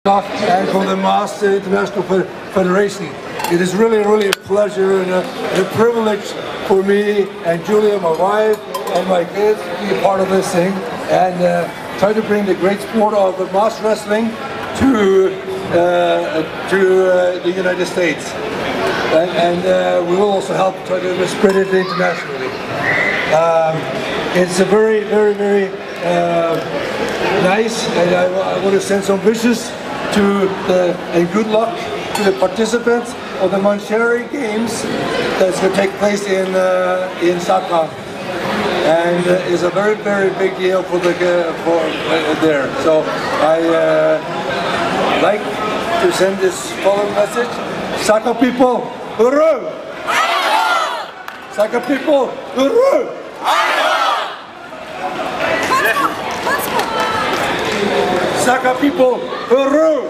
and from the Master International Federation. It is really a pleasure and a privilege for me and Julia, my wife, and my kids to be a part of this thing and try to bring the great sport of mass wrestling to the United States. And we will also help try to spread it internationally. It's a very nice, and I want to send some wishes and good luck to the participants of the Mancheri Games that's going to take place in Stockholm, and it's a very big deal for there. So I like to send this following message: Saka people, hooroo! Saka people, hooroo! Saka people, hooroo!